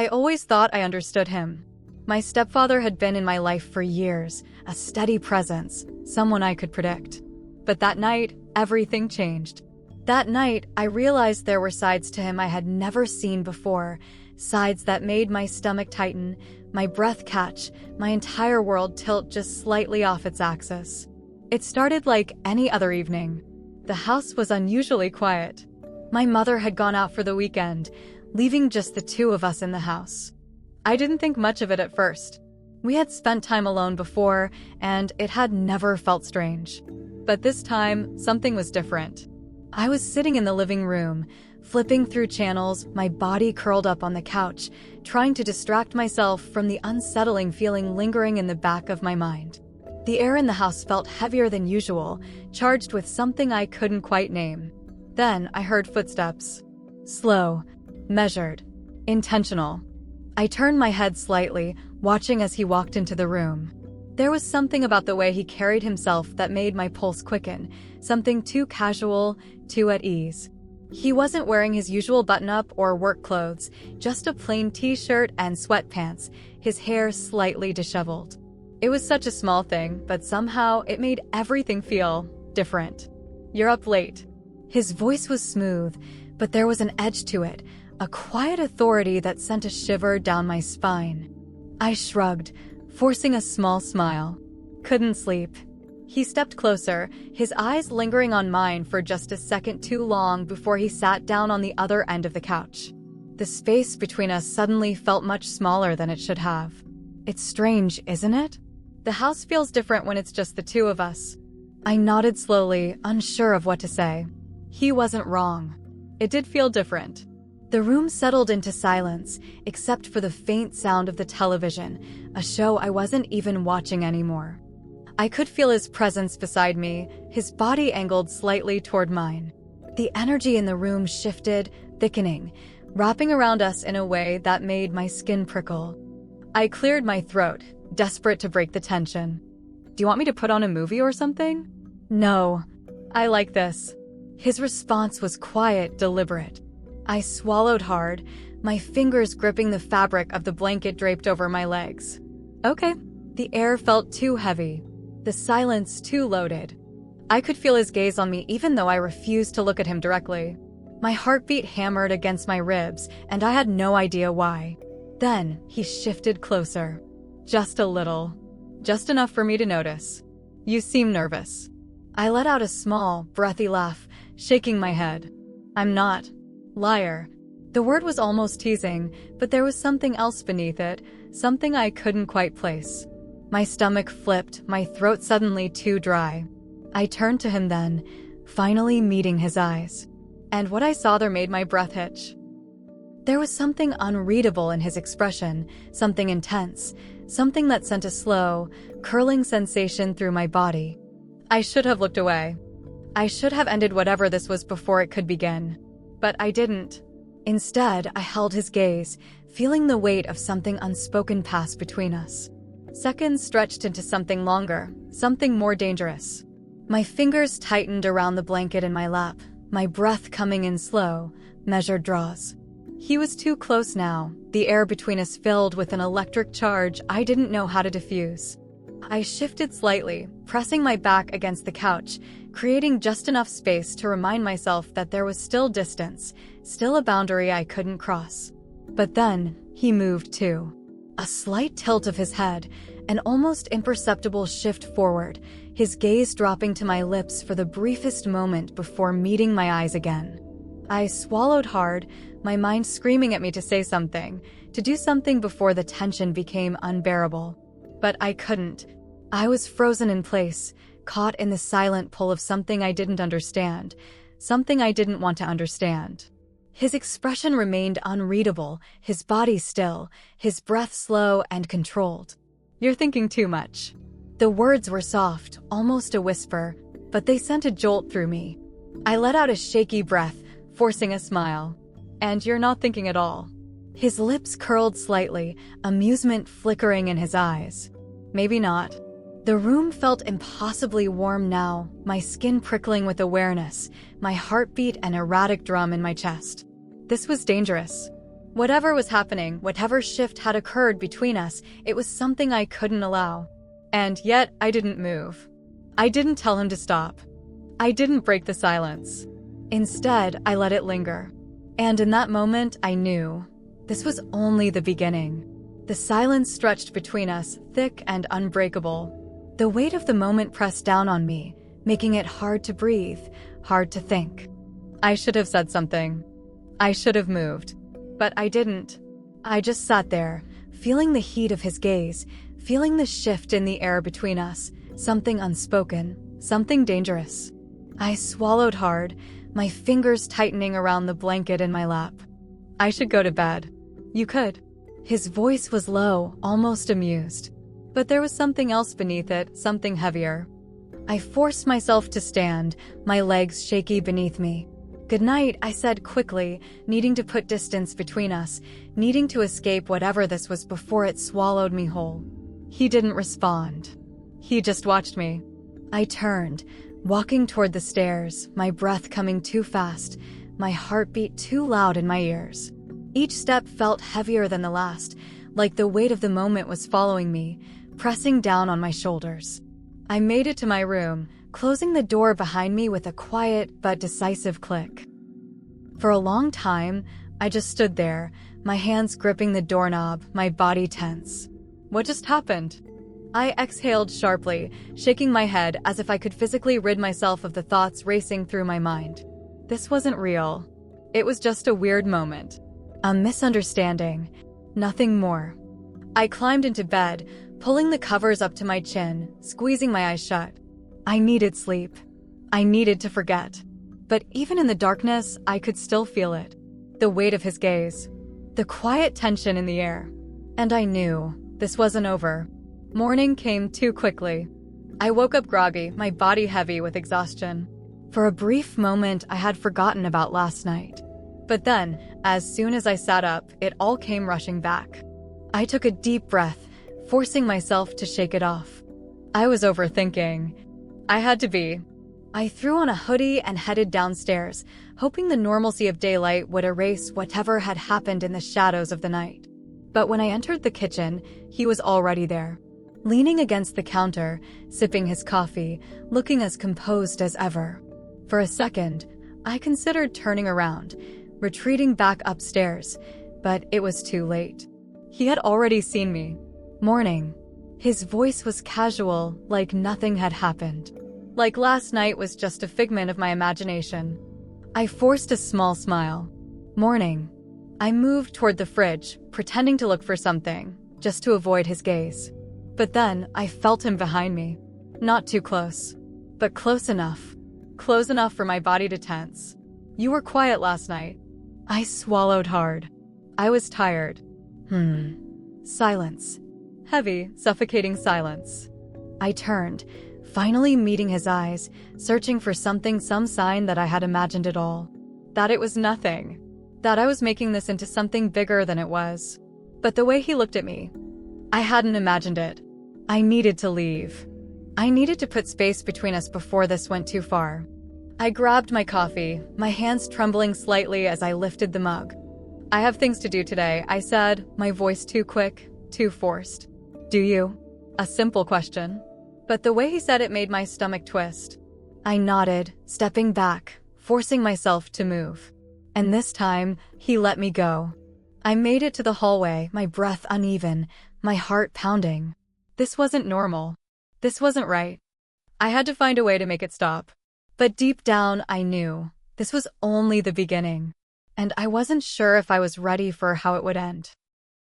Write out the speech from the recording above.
I always thought I understood him. My stepfather had been in my life for years, a steady presence, someone I could predict. But that night, everything changed. That night, I realized there were sides to him I had never seen before, sides that made my stomach tighten, my breath catch, my entire world tilt just slightly off its axis. It started like any other evening. The house was unusually quiet. My mother had gone out for the weekend, leaving just the two of us in the house. I didn't think much of it at first. We had spent time alone before, and it had never felt strange. But this time, something was different. I was sitting in the living room, flipping through channels, my body curled up on the couch, trying to distract myself from the unsettling feeling lingering in the back of my mind. The air in the house felt heavier than usual, charged with something I couldn't quite name. Then I heard footsteps. Slow, measured, intentional. I turned my head slightly, watching as he walked into the room. There was something about the way he carried himself that made my pulse quicken, something too casual, too at ease. He wasn't wearing his usual button-up or work clothes, just a plain t-shirt and sweatpants, his hair slightly disheveled. It was such a small thing, but somehow it made everything feel different. "You're up late." His voice was smooth, but there was an edge to it, a quiet authority that sent a shiver down my spine. I shrugged, forcing a small smile. Couldn't sleep. He stepped closer, his eyes lingering on mine for just a second too long before he sat down on the other end of the couch. The space between us suddenly felt much smaller than it should have. It's strange, isn't it? The house feels different when it's just the two of us. I nodded slowly, unsure of what to say. He wasn't wrong. It did feel different. The room settled into silence, except for the faint sound of the television, a show I wasn't even watching anymore. I could feel his presence beside me, his body angled slightly toward mine. The energy in the room shifted, thickening, wrapping around us in a way that made my skin prickle. I cleared my throat, desperate to break the tension. "Do you want me to put on a movie or something?" "No. I like this." His response was quiet, deliberate. I swallowed hard, my fingers gripping the fabric of the blanket draped over my legs. Okay. The air felt too heavy, the silence too loaded. I could feel his gaze on me even though I refused to look at him directly. My heartbeat hammered against my ribs, and I had no idea why. Then he shifted closer. Just a little. Just enough for me to notice. "You seem nervous." I let out a small, breathy laugh, shaking my head. "I'm not." Liar. The word was almost teasing, but there was something else beneath it, something I couldn't quite place. My stomach flipped, my throat suddenly too dry. I turned to him then, finally meeting his eyes. And what I saw there made my breath hitch. There was something unreadable in his expression, something intense, something that sent a slow, curling sensation through my body. I should have looked away. I should have ended whatever this was before it could begin. But I didn't. Instead, I held his gaze, feeling the weight of something unspoken pass between us. Seconds stretched into something longer, something more dangerous. My fingers tightened around the blanket in my lap, my breath coming in slow, measured draws. He was too close now, the air between us filled with an electric charge I didn't know how to diffuse. I shifted slightly, pressing my back against the couch, creating just enough space to remind myself that there was still distance, still a boundary I couldn't cross. But then, he moved too. A slight tilt of his head, an almost imperceptible shift forward, his gaze dropping to my lips for the briefest moment before meeting my eyes again. I swallowed hard, my mind screaming at me to say something, to do something before the tension became unbearable. But I couldn't. I was frozen in place, caught in the silent pull of something I didn't understand, something I didn't want to understand. His expression remained unreadable, his body still, his breath slow and controlled. "You're thinking too much." The words were soft, almost a whisper, but they sent a jolt through me. I let out a shaky breath, forcing a smile. "And you're not thinking at all." His lips curled slightly, amusement flickering in his eyes. "Maybe not." The room felt impossibly warm now, my skin prickling with awareness, my heartbeat an erratic drum in my chest. This was dangerous. Whatever was happening, whatever shift had occurred between us, it was something I couldn't allow. And yet, I didn't move. I didn't tell him to stop. I didn't break the silence. Instead, I let it linger. And in that moment, I knew this was only the beginning. The silence stretched between us, thick and unbreakable. The weight of the moment pressed down on me, making it hard to breathe, hard to think. I should have said something. I should have moved. But I didn't. I just sat there, feeling the heat of his gaze, feeling the shift in the air between us, something unspoken, something dangerous. I swallowed hard, my fingers tightening around the blanket in my lap. I should go to bed. You could. His voice was low, almost amused. But there was something else beneath it, something heavier. I forced myself to stand, my legs shaky beneath me. Good night, I said quickly, needing to put distance between us, needing to escape whatever this was before it swallowed me whole. He didn't respond. He just watched me. I turned, walking toward the stairs, my breath coming too fast, my heartbeat too loud in my ears. Each step felt heavier than the last, like the weight of the moment was following me, pressing down on my shoulders. I made it to my room, closing the door behind me with a quiet but decisive click. For a long time, I just stood there, my hands gripping the doorknob, my body tense. What just happened? I exhaled sharply, shaking my head as if I could physically rid myself of the thoughts racing through my mind. This wasn't real. It was just a weird moment. A misunderstanding. Nothing more. I climbed into bed, pulling the covers up to my chin, squeezing my eyes shut. I needed sleep. I needed to forget. But even in the darkness, I could still feel it. The weight of his gaze. The quiet tension in the air. And I knew this wasn't over. Morning came too quickly. I woke up groggy, my body heavy with exhaustion. For a brief moment, I had forgotten about last night. But then, as soon as I sat up, it all came rushing back. I took a deep breath, forcing myself to shake it off. I was overthinking. I had to be. I threw on a hoodie and headed downstairs, hoping the normalcy of daylight would erase whatever had happened in the shadows of the night. But when I entered the kitchen, he was already there. Leaning against the counter, sipping his coffee, looking as composed as ever. For a second, I considered turning around, retreating back upstairs, but it was too late. He had already seen me. Morning. His voice was casual, like nothing had happened. Like last night was just a figment of my imagination. I forced a small smile. Morning. I moved toward the fridge, pretending to look for something, just to avoid his gaze. But then, I felt him behind me. Not too close, but close enough. Close enough for my body to tense. You were quiet last night. I swallowed hard. I was tired. Silence. Heavy, suffocating silence. I turned, finally meeting his eyes, searching for something, some sign that I had imagined it all. That it was nothing. That I was making this into something bigger than it was. But the way he looked at me, I hadn't imagined it. I needed to leave. I needed to put space between us before this went too far. I grabbed my coffee, my hands trembling slightly as I lifted the mug. I have things to do today, I said, my voice too quick, too forced. Do you? A simple question. But the way he said it made my stomach twist. I nodded, stepping back, forcing myself to move. And this time, he let me go. I made it to the hallway, my breath uneven, my heart pounding. This wasn't normal. This wasn't right. I had to find a way to make it stop. But deep down, I knew this was only the beginning. And I wasn't sure if I was ready for how it would end.